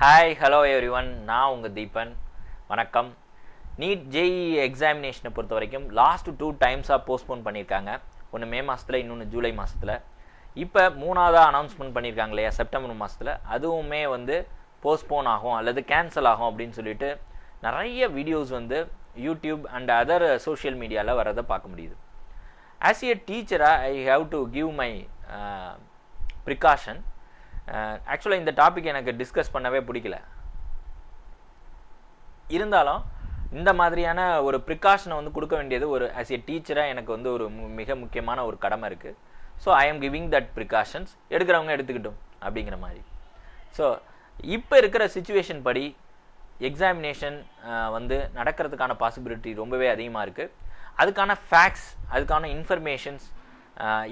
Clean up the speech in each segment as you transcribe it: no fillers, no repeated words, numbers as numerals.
Hi, hello everyone. நான் உங்க தீபன். வணக்கம். NEET JEE எக்ஸாமினேஷனை பொறுத்த வரைக்கும் லாஸ்ட் 2 டைம்ஸாக போஸ்ட்போன் பண்ணியிருக்காங்க. ஒன்று மே மாதத்தில், இன்னொன்று ஜூலை மாதத்தில். இப்போ மூணாவதாக அனௌன்ஸ்மெண்ட் பண்ணியிருக்காங்க இல்லையா செப்டம்பர் மாதத்தில், அதுவுமே வந்து போஸ்ட்போன் ஆகும் அல்லது கேன்சல் ஆகும் அப்படின்னு சொல்லிட்டு நிறைய வீடியோஸ் வந்து யூடியூப் அண்ட் அதர் சோஷியல் மீடியாவில் வரதை பார்க்க முடியுது. ஆஸ் ஏ டீச்சராக I have to give my precaution. ஆக்சுவலாக இந்த டாபிக் எனக்கு டிஸ்கஸ் பண்ணவே பிடிக்கல, இருந்தாலும் இந்த மாதிரியான ஒரு ப்ரிகாஷனை வந்து கொடுக்க வேண்டியது ஒரு ஆஸ் ஏ டீச்சராக எனக்கு வந்து ஒரு மிக முக்கியமான ஒரு கடமை இருக்குது. So I am giving that precautions. எடுக்கிறவங்க எடுத்துக்கிட்டோம் அப்படிங்கிற மாதிரி. ஸோ இப்போ இருக்கிற சிச்சுவேஷன் படி எக்ஸாமினேஷன் வந்து நடக்கிறதுக்கான பாசிபிலிட்டி ரொம்பவே அதிகமாக இருக்குது. அதுக்கான ஃபேக்ட்ஸ், அதுக்கான இன்ஃபர்மேஷன்ஸ்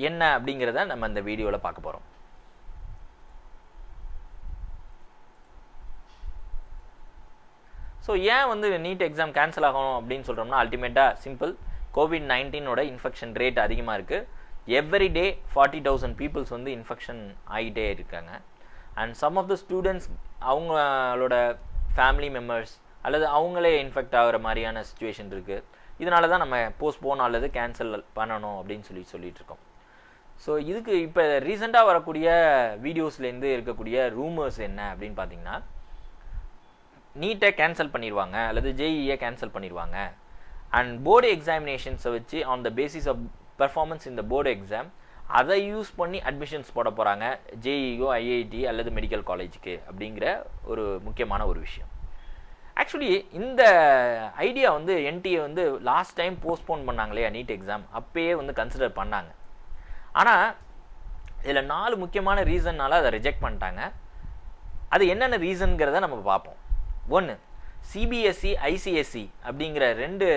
என்ன அப்படிங்கிறத நம்ம இந்த வீடியோவில் பார்க்க போகிறோம். ஸோ ஏன் வந்து நீட் எக்ஸாம் கேன்சல் ஆகணும் அப்படின்னு சொல்கிறோம்னா, அல்டிமேட்டாக சிம்பிள், COVID-19 இன்ஃபெக்ஷன் ரேட் அதிகமாக இருக்குது. எவ்ரி டே 40,000 பீப்புள்ஸ் வந்து இன்ஃபெக்ஷன் ஆகிட்டே இருக்காங்க. And some of the students அவங்களோட ஃபேமிலி மெம்பர்ஸ் அல்லது அவங்களே இன்ஃபெக்ட் ஆகிற மாதிரியான சுச்சுவேஷன் இருக்குது. இதனால தான் நம்ம போஸ்ட்போன் அல்லது கேன்சல் பண்ணணும் அப்படின்னு சொல்லிட்டு இருக்கோம். ஸோ இதுக்கு இப்போ ரீசெண்டாக வரக்கூடிய வீடியோஸ்லேருந்து இருக்கக்கூடிய ரூமர்ஸ் என்ன அப்படின்னு பார்த்தீங்கன்னா, நீட்டை கேன்சல் பண்ணிடுவாங்க அல்லது ஜேஇஏ கேன்சல் பண்ணிடுவாங்க. அண்ட் போர்டு எக்ஸாமினேஷன்ஸை வச்சு on the basis of performance இந்த போர்டு எக்ஸாம் அதை யூஸ் பண்ணி அட்மிஷன்ஸ் போட போகிறாங்க ஜேஇஓ, ஐஐடி அல்லது மெடிக்கல் காலேஜுக்கு அப்படிங்கிற ஒரு முக்கியமான ஒரு விஷயம். ஆக்சுவலி இந்த ஐடியா வந்து என்டிஏ வந்து லாஸ்ட் டைம் போஸ்ட்போன் பண்ணாங்க இல்லையா நீட் எக்ஸாம், அப்பயே வந்து கன்சிடர் பண்ணாங்க. ஆனால் இதில் 4 முக்கியமான ரீசன்னால அதை ரிஜெக்ட் பண்ணிட்டாங்க. அது என்னென்ன ரீசன்கிறத நம்ம பார்ப்போம். 1, சிபிஎஸ்சி, ஐசிஎஸ்சி அப்படிங்கிற 2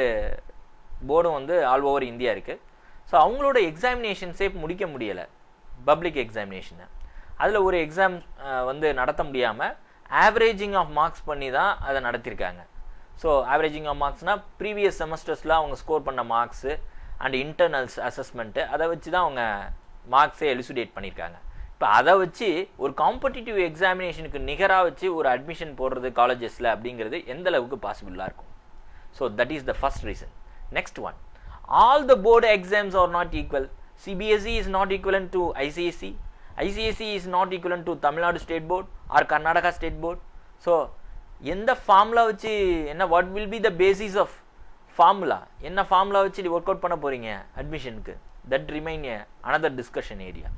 போர்டும் வந்து ஆல் ஓவர் இந்தியா இருக்குது. ஸோ அவங்களோட எக்ஸாமினேஷன்ஸே முடிக்க முடியலை, பப்ளிக் எக்ஸாமினேஷனை. அதில் ஒரு எக்ஸாம் வந்து நடத்த முடியாமல் ஆவரேஜிங் ஆஃப் மார்க்ஸ் பண்ணி தான் அதை நடத்தியிருக்காங்க. ஸோ ஆவரேஜிங் ஆஃப் மார்க்ஸ்னால் ப்ரீவியஸ் செமஸ்டர்ஸில் அவங்க ஸ்கோர் பண்ண மார்க்ஸு அண்ட் இன்டர்னல்ஸ் அசஸ்மெண்ட்டு, அதை வச்சு தான் அவங்க மார்க்ஸே எலிசுடேட் பண்ணியிருக்காங்க. இப்போ அதை வச்சு ஒரு காம்படிட்டிவ் எக்ஸாமினேஷனுக்கு நிகராக வச்சு ஒரு அட்மிஷன் போடுறது காலேஜஸில் அப்படிங்கிறது எந்த அளவுக்கு பாசிபிளாக இருக்கும். So that is the first reason. Next one, all the board exams are not equal. CBSE is not equivalent to ICSE. ICSE is not equivalent to Tamil Nadu State Board or Karnataka State Board. So எந்த formula வச்சு என்ன, what will be the basis of formula, என்ன formula வச்சு work out பண்ண போகிறீங்க அட்மிஷனுக்கு, that remain another discussion area.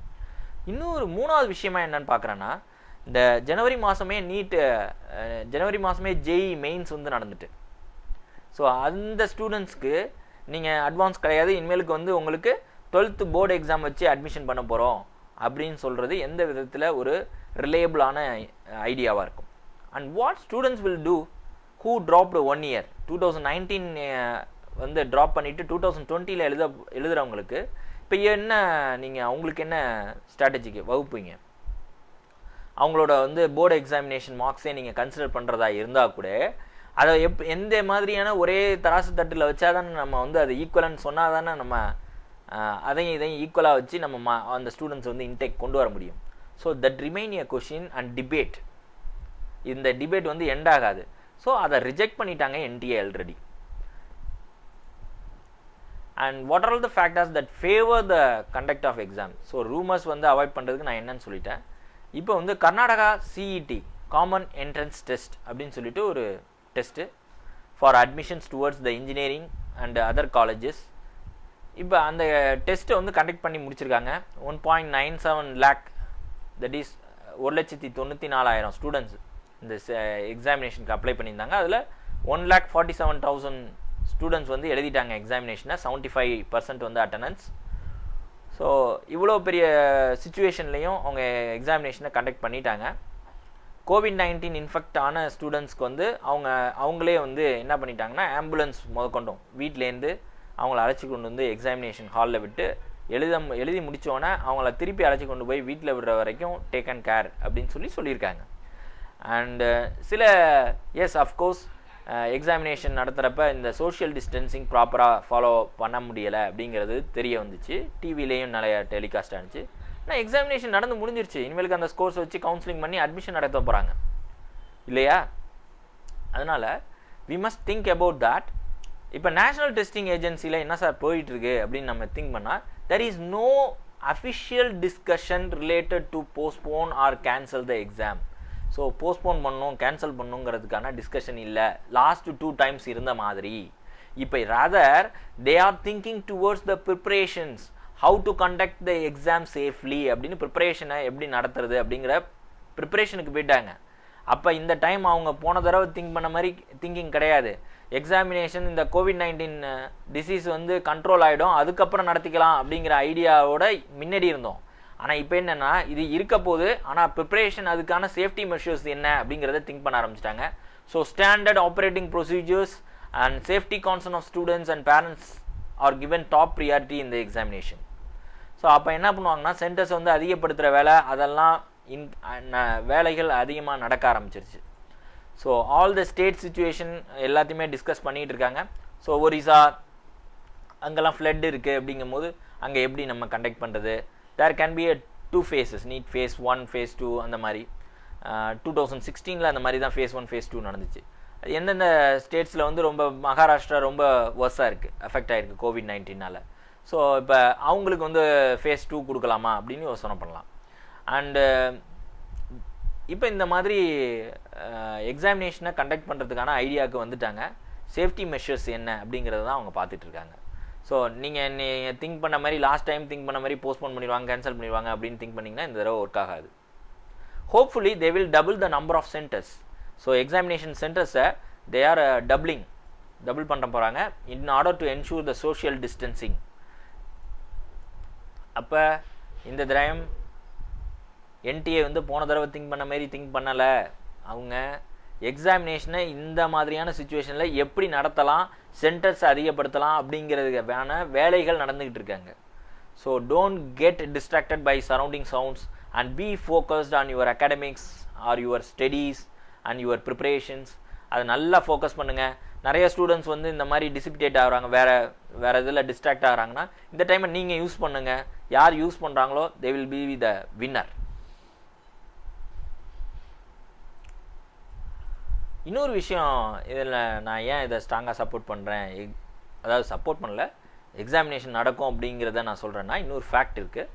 இன்னொரு 3வது விஷயமா என்னன்னு பார்க்குறேன்னா, இந்த ஜனவரி மாதமே ஜேஇ மெயின்ஸ் வந்து நடந்துட்டு, ஸோ அந்த ஸ்டூடெண்ட்ஸ்க்கு நீங்கள் அட்வான்ஸ் கிடையாது, இனிமேலுக்கு வந்து உங்களுக்கு 12th போர்டு எக்ஸாம் வச்சு அட்மிஷன் பண்ண போகிறோம் அப்படின்னு சொல்கிறது எந்த விதத்தில் ஒரு ரிலேபிளான ஐடியாவாக இருக்கும். And what students will do who dropped 1 year 2019 வந்து ட்ராப் பண்ணிவிட்டு 2020 எழுதுகிறவங்களுக்கு இப்போ என்ன, நீங்கள் அவங்களுக்கு என்ன ஸ்ட்ராட்டஜிக்கு வகுப்பீங்க? அவங்களோட வந்து போர்டு எக்ஸாமினேஷன் மார்க்ஸே நீங்கள் கன்சிடர் பண்ணுறதா இருந்தால் கூட அதை எந்த மாதிரியான ஒரே தராசு தட்டில் வச்சா தானே நம்ம வந்து அது ஈக்குவலன்னு சொன்னால் தானே நம்ம அதையும் இதையும் ஈக்குவலாக வச்சு நம்ம அந்த ஸ்டூடெண்ட்ஸ் வந்து இன்டேக் கொண்டு வர முடியும். So that remain a question and debate. இந்த டிபேட் வந்து எண்ட் ஆகாது. ஸோ அதை ரிஜெக்ட் பண்ணிட்டாங்க NTA already. And what are all the factors that favour the conduct of exam. So rumours வந்து அவாய்ட் பண்ணுறதுக்கு நான் என்னன்னு சொல்லிட்டேன். இப்போ வந்து Karnataka CET, common entrance test அப்படின்னு சொல்லிட்டு ஒரு test for admissions towards the engineering and other colleges. இப்போ அந்த டெஸ்ட்டை வந்து கண்டக்ட் பண்ணி முடிச்சிருக்காங்க. 1.97 lakh, தட் இஸ் 1,94,000 ஸ்டூடெண்ட்ஸ் இந்த எக்ஸாமினேஷனுக்கு அப்ளை பண்ணியிருந்தாங்க. அதில் 1,47,000 ஸ்டூடெண்ட்ஸ் வந்து எழுதிட்டாங்க எக்ஸாமினேஷனை, 75% வந்து அட்டண்டன்ஸ். ஸோ இவ்வளோ பெரிய சுச்சுவேஷன்லேயும் அவங்க எக்ஸாமினேஷனை கண்டக்ட் பண்ணிட்டாங்க. COVID-19 இன்ஃபெக்ட் ஆன ஸ்டூடெண்ட்ஸ்க்கு வந்து அவங்களே வந்து என்ன பண்ணிட்டாங்கன்னா, ஆம்புலன்ஸ் முதற்கொண்டும் வீட்டிலேருந்து அவங்கள அழைச்சி கொண்டு வந்து எக்ஸாமினேஷன் ஹாலில் விட்டு எழுதி முடித்தோன்னே அவங்கள திருப்பி அழைச்சி கொண்டு போய் வீட்டில் விடுற வரைக்கும் டேக் அண்ட் கேர் அப்படின்னு சொல்லியிருக்காங்க. அண்டு சில அஃப்கோர்ஸ் எக்ஸாமினேஷன் நடத்துகிறப்ப இந்த சோஷியல் டிஸ்டன்சிங் ப்ராப்பராக ஃபாலோ பண்ண முடியலை அப்படிங்கிறது தெரிய வந்துச்சு. டிவிலேயும் நிறைய டெலிகாஸ்ட் ஆனிச்சு. ஆனால் எக்ஸாமினேஷன் நடந்து முடிஞ்சிருச்சு. இனிமேலுக்கு அந்த ஸ்கோர்ஸ் வச்சு கவுன்சிலிங் பண்ணி அட்மிஷன் நடத்த போகிறாங்க. இல்லையா? அதனால் we must think about that. இப்போ நேஷ்னல் டெஸ்டிங் ஏஜென்சியில் என்ன சார் போயிட்டுருக்கு அப்படின்னு நம்ம திங்க் பண்ணால், there is no official discussion related to postpone or cancel the exam. So postpone பண்ணணும் கேன்சல் பண்ணுங்கிறதுக்கான டிஸ்கஷன் இல்லை லாஸ்ட் 2 times இருந்த மாதிரி. இப்போ rather they are thinking towards the preparations, how to conduct the exam safely அப்படின்னு ப்ரிப்பரேஷனை எப்படி நடத்துறது அப்படிங்கிற ப்ரிப்பரேஷனுக்கு போயிட்டாங்க. அப்போ இந்த டைம் அவங்க போன தடவை திங்க் பண்ண மாதிரி திங்கிங் கிடையாது. எக்ஸாமினேஷன் இந்த COVID-19 டிசீஸ் வந்து கண்ட்ரோல் ஆகிடும், அதுக்கப்புறம் நடத்திக்கலாம் அப்படிங்கிற ஐடியாவோட முன்னாடி இருந்தோம். ஆனால் இப்போ என்னென்னா இது இருக்க போது, ஆனால் ப்ரிப்பரேஷன் அதுக்கான சேஃப்டி மெஷர்ஸ் என்ன அப்படிங்கிறத திங்க் பண்ண ஆரம்பிச்சிட்டாங்க. So standard operating procedures and safety concern of students and parents are given top priority இந்த எக்ஸாமினேஷன். ஸோ அப்போ என்ன பண்ணுவாங்கன்னா சென்டர்ஸ் வந்து அதிகப்படுத்துகிற வேலை அதெல்லாம் வேலைகள் அதிகமாக நடக்க ஆரம்பிச்சிருச்சு. So all the state situation எல்லாத்தையுமே டிஸ்கஸ் பண்ணிகிட்டு இருக்காங்க. ஸோ ஒரிசா அங்கெல்லாம் ஃப்ளட் இருக்குது அப்படிங்கும் போது அங்கே எப்படி நம்ம கண்டக்ட் பண்ணுறது, there can be 2 phases, NEET phase 1 phase 2 அந்த மாதிரி. 2016 அந்த மாதிரி தான் phase 1 phase 2 நடந்துச்சு. எந்தெந்த ஸ்டேட்ஸில் வந்து ரொம்ப மகாராஷ்டிரா ரொம்ப வர்ஸாக இருக்குது, அஃபெக்ட் ஆகிருக்கு COVID-19. ஸோ இப்போ அவங்களுக்கு வந்து phase 2 கொடுக்கலாமா அப்படின்னு யோசனை பண்ணலாம். அண்டு இப்போ இந்த மாதிரி எக்ஸாமினேஷனை கண்டக்ட் பண்ணுறதுக்கான ஐடியாவுக்கு வந்துட்டாங்க. சேஃப்டி மெஷர்ஸ் என்ன அப்படிங்கிறது தான் அவங்க பார்த்துட்ருக்காங்க. ஸோ நீங்கள் திங்க் பண்ண மாதிரி லாஸ்ட் டைம் திங்க் பண்ண மாதிரி போஸ்ட்போன் பண்ணிடுவாங்க கேன்சல் பண்ணிடுவாங்க அப்படின்னு திங்க் பண்ணிங்கன்னா இந்த தடவை ஒர்க் ஆகாது. Hopefully they will double the number of centres. So examination சென்டர்ஸை தே ஆர் டபுள் பண்ண போகிறாங்க in order to ensure the social distancing. அப்போ இந்த தடவை என்டிஏ வந்து போன தடவை திங்க் பண்ண மாதிரி திங்க் பண்ணலை. அவங்க எக்ஸாமினேஷனை இந்த மாதிரியான சுச்சுவேஷனில் எப்படி நடத்தலாம், சென்டர்ஸ் அதிகப்படுத்தலாம் அப்படிங்கிறதுக்கு வேலைகள் நடந்துக்கிட்டு இருக்காங்க. So don't get distracted by surrounding sounds and be focused on your academics or your studies and your preparations. அதை நல்லா ஃபோக்கஸ் பண்ணுங்கள். நிறைய ஸ்டூடெண்ட்ஸ் வந்து இந்த மாதிரி டிசிபிடேட் ஆகுறாங்க, வேறு இதில் டிஸ்ட்ராக்ட் ஆகிறாங்கன்னா இந்த டைமை நீங்கள் யூஸ் பண்ணுங்கள். யார் யூஸ் பண்ணுறாங்களோ they will be the winner. இன்னொரு விஷயம் இதில் நான் ஏன் இதை ஸ்ட்ராங்காக சப்போர்ட் பண்ணுறேன், அதாவது சப்போர்ட் பண்ணல, எக்ஸாமினேஷன் நடக்கும் அப்படிங்கிறத நான் சொல்கிறேன்னா இன்னொரு ஃபேக்ட் இருக்குது.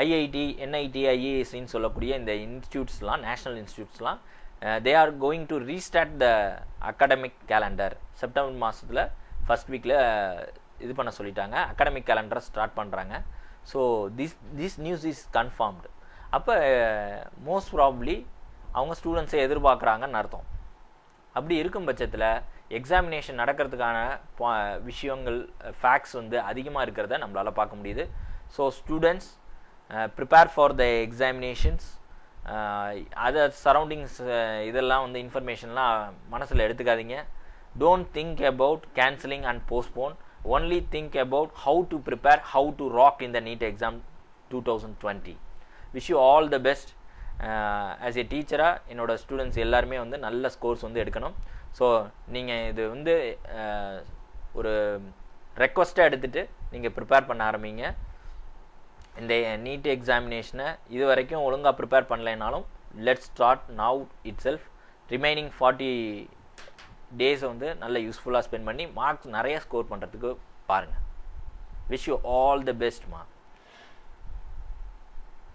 ஐஐடி, NIT, IISன்னு சொல்லக்கூடிய இந்த இன்ஸ்டியூட்ஸ்லாம், நேஷ்னல் இன்ஸ்டியூட்ஸ்லாம் they are going to restart the academic calendar. September மாதத்தில் ஃபஸ்ட் வீக்கில் இது பண்ண சொல்லிட்டாங்க, அகாடமிக் கேலண்டரை ஸ்டார்ட் பண்ணுறாங்க. So this news is confirmed. அப்போ மோஸ்ட் ப்ராபப்ளி அவங்க ஸ்டூடெண்ட்ஸை எதிர்பார்க்குறாங்கன்னு அர்த்தம். அப்படி இருக்கும் பட்சத்தில் எக்ஸாமினேஷன் நடக்கிறதுக்கான விஷயங்கள் ஃபேக்ட்ஸ் வந்து அதிகமாக இருக்கிறத நம்மளால் பார்க்க முடியுது. So students prepare for the examinations. Other surroundings இதெல்லாம் வந்து இன்ஃபர்மேஷன்லாம் மனசில் எடுத்துக்காதீங்க. Don't think about cancelling and postpone, only think about how to prepare, how to rock in the NEET exam 2020. Wish you all the best. As a டீச்சராக என்னோடய students எல்லாருமே வந்து நல்ல scores வந்து எடுக்கணும். ஸோ நீங்கள் இது வந்து ஒரு ரெக்வஸ்ட்டாக எடுத்துகிட்டு நீங்கள் ப்ரிப்பேர் பண்ண ஆரம்பிங்க. இந்த NEET எக்ஸாமினேஷனை இது வரைக்கும் ஒழுங்காக ப்ரிப்பேர் பண்ணலைனாலும் let's start now itself. Remaining 40 டேஸை வந்து நல்ல யூஸ்ஃபுல்லாக ஸ்பெண்ட் பண்ணி மார்க்ஸ் நிறைய ஸ்கோர் பண்ணுறதுக்கு பாருங்கள். Wish you all the பெஸ்ட்மா.